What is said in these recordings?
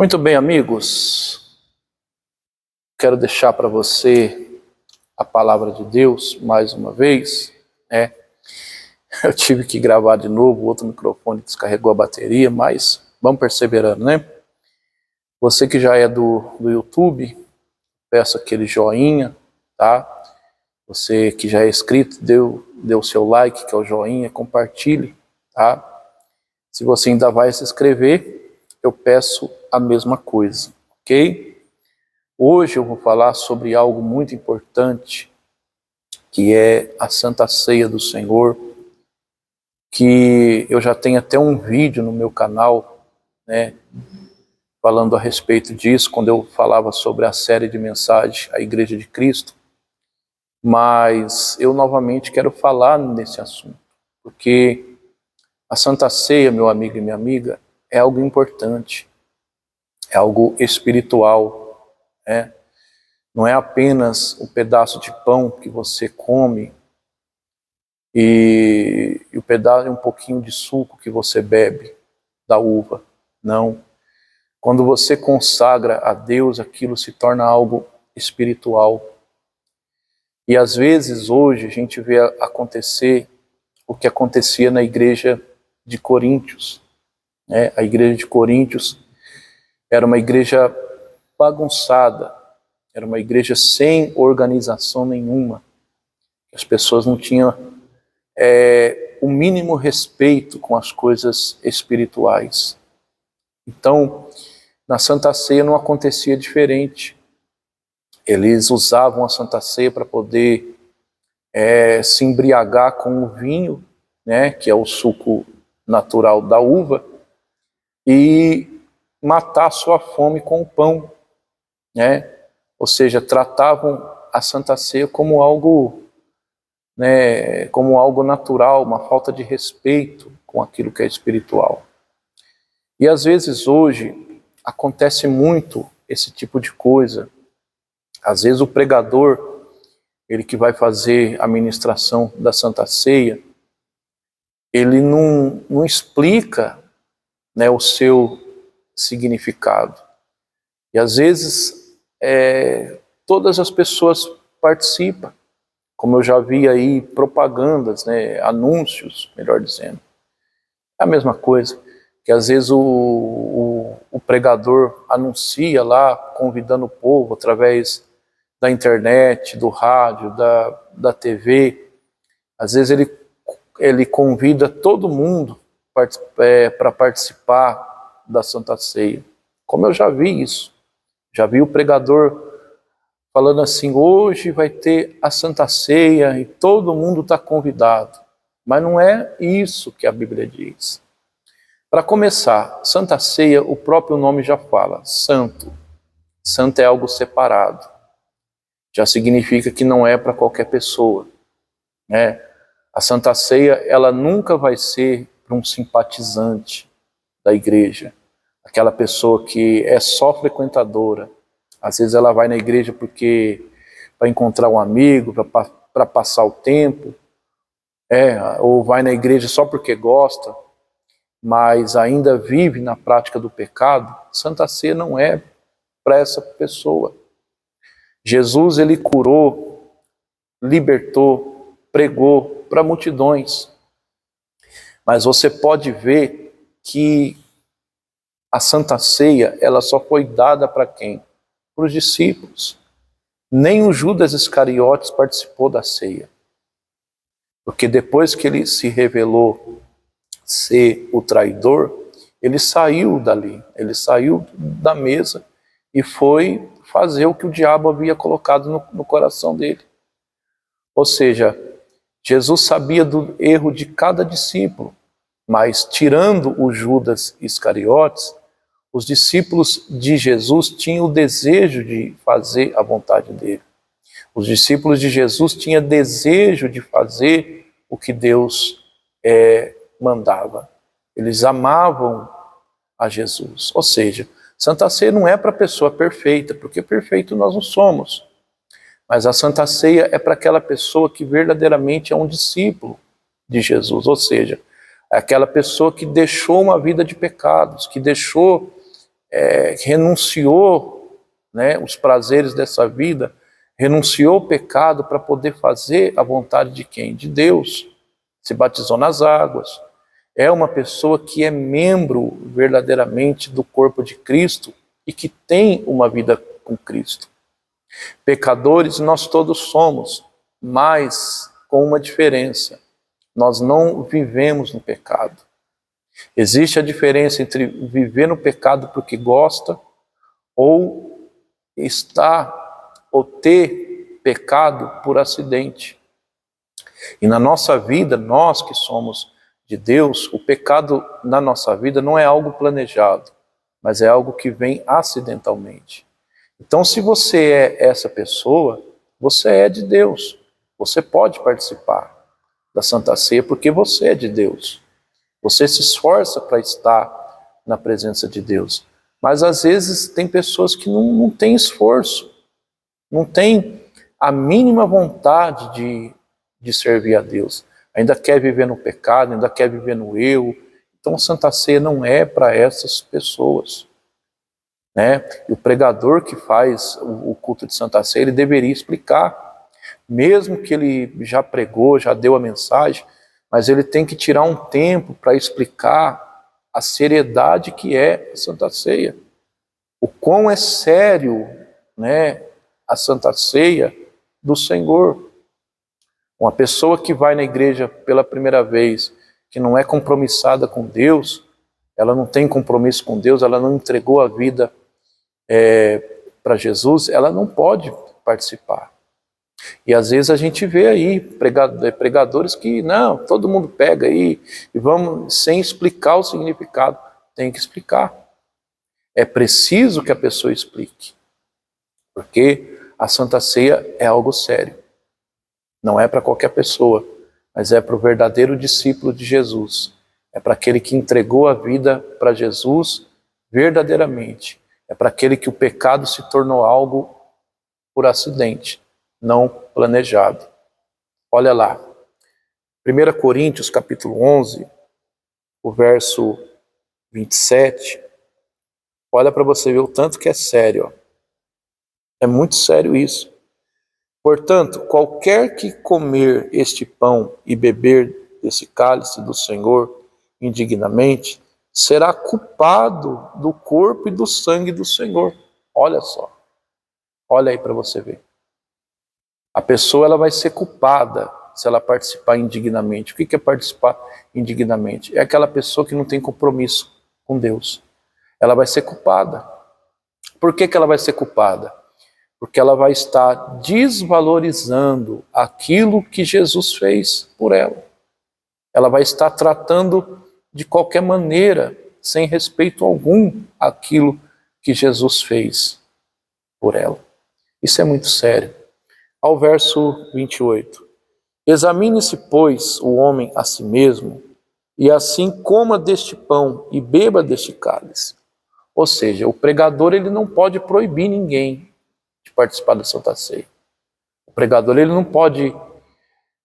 Muito bem, amigos, quero deixar para você a palavra de Deus mais uma vez. Eu tive que gravar de novo, o outro microfone descarregou a bateria, mas vamos perseverando, né? Você que já é do YouTube, peço aquele joinha, tá? Você que já é inscrito, dê o seu like, que é o joinha, compartilhe, tá? Se você ainda vai se inscrever, eu peço a mesma coisa, ok? Hoje eu vou falar sobre algo muito importante, que é a Santa Ceia do Senhor, que eu já tenho até um vídeo no meu canal, né, falando a respeito disso, quando eu falava sobre a série de mensagens à Igreja de Cristo, mas eu novamente quero falar nesse assunto, porque a Santa Ceia, meu amigo e minha amiga, é algo importante, é algo espiritual, né? Não é apenas um pedaço de pão que você come e o pedaço é um pouquinho de suco que você bebe da uva. Não. Quando você consagra a Deus, aquilo se torna algo espiritual. E às vezes hoje a gente vê acontecer o que acontecia na igreja de Coríntios, né? A igreja de Coríntios era uma igreja bagunçada, era uma igreja sem organização nenhuma. As pessoas não tinham o mínimo respeito com as coisas espirituais. Então, na Santa Ceia não acontecia diferente. Eles usavam a Santa Ceia para poder se embriagar com o vinho, né, que é o suco natural da uva, e matar sua fome com o pão, né? Ou seja, tratavam a Santa Ceia como algo, né, como algo natural, uma falta de respeito com aquilo que é espiritual. E às vezes hoje acontece muito esse tipo de coisa. Às vezes o pregador, ele que vai fazer a ministração da Santa Ceia, ele não explica, né, o seu significado. E às vezes todas as pessoas participam, como eu já vi aí propagandas, né, anúncios, melhor dizendo. É a mesma coisa, que às vezes o pregador anuncia lá, convidando o povo através da internet, do rádio, da TV. Às vezes ele convida todo mundo para participar da Santa Ceia. Como eu já vi isso. Já vi o pregador falando assim: hoje vai ter a Santa Ceia e todo mundo está convidado. Mas não é isso que a Bíblia diz. Para começar, Santa Ceia, o próprio nome já fala, santo. Santo é algo separado. Já significa que não é para qualquer pessoa, né? A Santa Ceia, ela nunca vai ser para um simpatizante da igreja, aquela pessoa que é só frequentadora. Às vezes ela vai na igreja porque para encontrar um amigo, para passar o tempo, ou vai na igreja só porque gosta, mas ainda vive na prática do pecado. Santa Ceia não é para essa pessoa. Jesus, ele curou, libertou, pregou para multidões. Mas você pode ver que a Santa Ceia, ela só foi dada para quem? Para os discípulos. Nem o Judas Iscariotes participou da ceia. Porque depois que ele se revelou ser o traidor, ele saiu dali, ele saiu da mesa e foi fazer o que o diabo havia colocado no coração dele. Ou seja, Jesus sabia do erro de cada discípulo, mas tirando o Judas Iscariotes, os discípulos de Jesus tinham o desejo de fazer a vontade dele. Os discípulos de Jesus tinham desejo de fazer o que Deus mandava. Eles amavam a Jesus. Ou seja, Santa Ceia não é para a pessoa perfeita, porque perfeito nós não somos. Mas a Santa Ceia é para aquela pessoa que verdadeiramente é um discípulo de Jesus. Ou seja, é aquela pessoa que deixou uma vida de pecados, que deixou renunciou, né, os prazeres dessa vida, renunciou o pecado para poder fazer a vontade de quem? De Deus. Se batizou nas águas. É uma pessoa que é membro verdadeiramente do corpo de Cristo e que tem uma vida com Cristo. Pecadores nós todos somos, mas com uma diferença. Nós não vivemos no pecado. Existe a diferença entre viver no pecado porque gosta ou ter pecado por acidente. E na nossa vida, nós que somos de Deus, o pecado na nossa vida não é algo planejado, mas é algo que vem acidentalmente. Então, se você é essa pessoa, você é de Deus. Você pode participar da Santa Ceia porque você é de Deus. Você se esforça para estar na presença de Deus. Mas às vezes tem pessoas que não têm esforço, não têm a mínima vontade de servir a Deus. Ainda quer viver no pecado, ainda quer viver no eu. Então a Santa Ceia não é para essas pessoas. Né? E o pregador que faz o culto de Santa Ceia, ele deveria explicar. Mesmo que ele já pregou, já deu a mensagem, mas ele tem que tirar um tempo para explicar a seriedade que é a Santa Ceia. O quão é sério, né, a Santa Ceia do Senhor. Uma pessoa que vai na igreja pela primeira vez, que não é compromissada com Deus, ela não tem compromisso com Deus, ela não entregou a vida para Jesus, ela não pode participar. E às vezes a gente vê aí pregadores que, não, todo mundo pega aí e vamos sem explicar o significado. Tem que explicar. É preciso que a pessoa explique. Porque a Santa Ceia é algo sério. Não é para qualquer pessoa, mas é para o verdadeiro discípulo de Jesus. É para aquele que entregou a vida para Jesus verdadeiramente. É para aquele que o pecado se tornou algo por acidente, não planejado. Olha lá, 1 Coríntios capítulo 11, o verso 27, olha para você ver o tanto que é sério. Ó. É muito sério isso. Portanto, qualquer que comer este pão e beber desse cálice do Senhor indignamente, será culpado do corpo e do sangue do Senhor. Olha só, olha aí para você ver. A pessoa ela vai ser culpada se ela participar indignamente. O que é participar indignamente? É aquela pessoa que não tem compromisso com Deus. Ela vai ser culpada. Por que ela vai ser culpada? Porque ela vai estar desvalorizando aquilo que Jesus fez por ela. Ela vai estar tratando de qualquer maneira, sem respeito algum, aquilo que Jesus fez por ela. Isso é muito sério. Ao verso 28. Examine-se, pois, o homem a si mesmo, e assim coma deste pão e beba deste cálice. Ou seja, o pregador ele não pode proibir ninguém de participar da Santa Ceia. O pregador ele não pode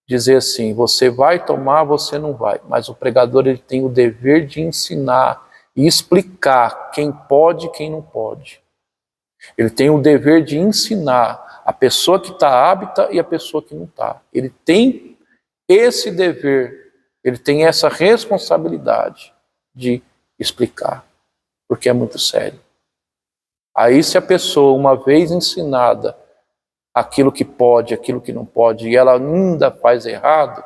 dizer assim, você vai tomar, você não vai. Mas o pregador ele tem o dever de ensinar e explicar quem pode e quem não pode. Ele tem o dever de ensinar a pessoa que está apta e a pessoa que não está. Ele tem esse dever, ele tem essa responsabilidade de explicar, porque é muito sério. Aí se a pessoa, uma vez ensinada aquilo que pode, aquilo que não pode, e ela ainda faz errado,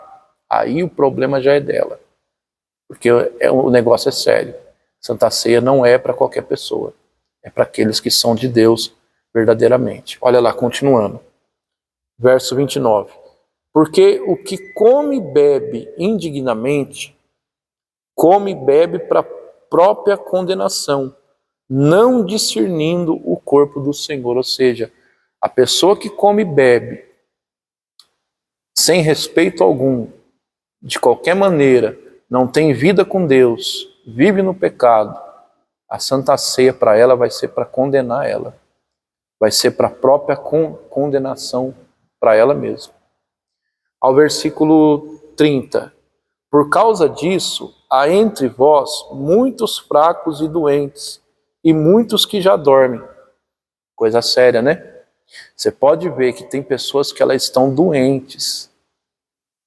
aí o problema já é dela. Porque o negócio é sério. Santa Ceia não é para qualquer pessoa. É para aqueles que são de Deus verdadeiramente. Olha lá, continuando. Verso 29. Porque o que come e bebe indignamente, come e bebe para a própria condenação, não discernindo o corpo do Senhor. Ou seja, a pessoa que come e bebe sem respeito algum, de qualquer maneira, não tem vida com Deus, vive no pecado, a Santa Ceia para ela vai ser para condenar ela. Vai ser para a própria condenação para ela mesma. Ao versículo 30. Por causa disso, há entre vós muitos fracos e doentes, e muitos que já dormem. Coisa séria, né? Você pode ver que tem pessoas que elas estão doentes.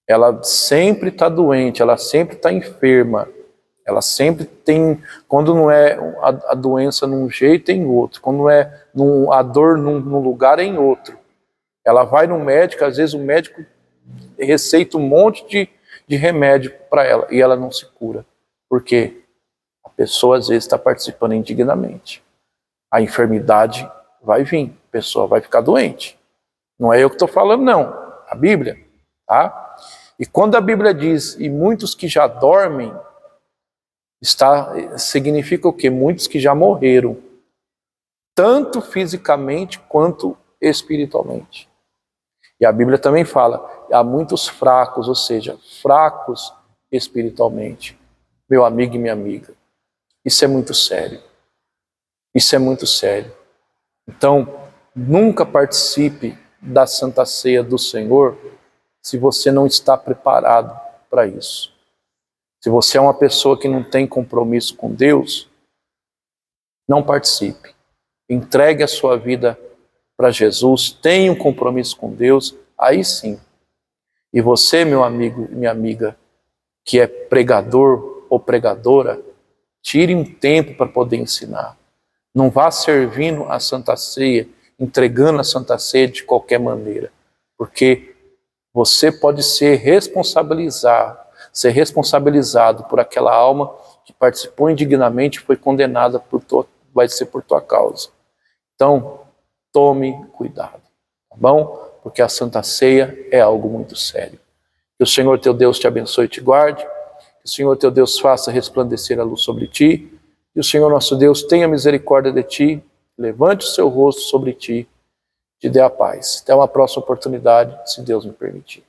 Ela sempre está doente, ela sempre está enferma. Ela sempre tem, quando não é a doença num jeito, é em outro. Quando é a dor num lugar, é em outro. Ela vai no médico, às vezes o médico receita um monte de remédio para ela e ela não se cura. Por quê? A pessoa às vezes está participando indignamente. A enfermidade vai vir, a pessoa vai ficar doente. Não é eu que estou falando, não. A Bíblia, tá? E quando a Bíblia diz, e muitos que já dormem, significa o quê? Muitos que já morreram, tanto fisicamente quanto espiritualmente. E a Bíblia também fala, há muitos fracos, ou seja, fracos espiritualmente. Meu amigo e minha amiga, isso é muito sério. Isso é muito sério. Então, nunca participe da Santa Ceia do Senhor se você não está preparado para isso. Se você é uma pessoa que não tem compromisso com Deus, não participe. Entregue a sua vida para Jesus, tenha um compromisso com Deus, aí sim. E você, meu amigo e minha amiga, que é pregador ou pregadora, tire um tempo para poder ensinar. Não vá servindo a Santa Ceia, entregando a Santa Ceia de qualquer maneira, porque você pode ser responsabilizado por aquela alma que participou indignamente e foi condenada vai ser por tua causa. Então, tome cuidado, tá bom? Porque a Santa Ceia é algo muito sério. Que o Senhor teu Deus te abençoe e te guarde, que o Senhor teu Deus faça resplandecer a luz sobre ti, e o Senhor nosso Deus tenha misericórdia de ti, levante o seu rosto sobre ti, te dê a paz. Até uma próxima oportunidade, se Deus me permitir.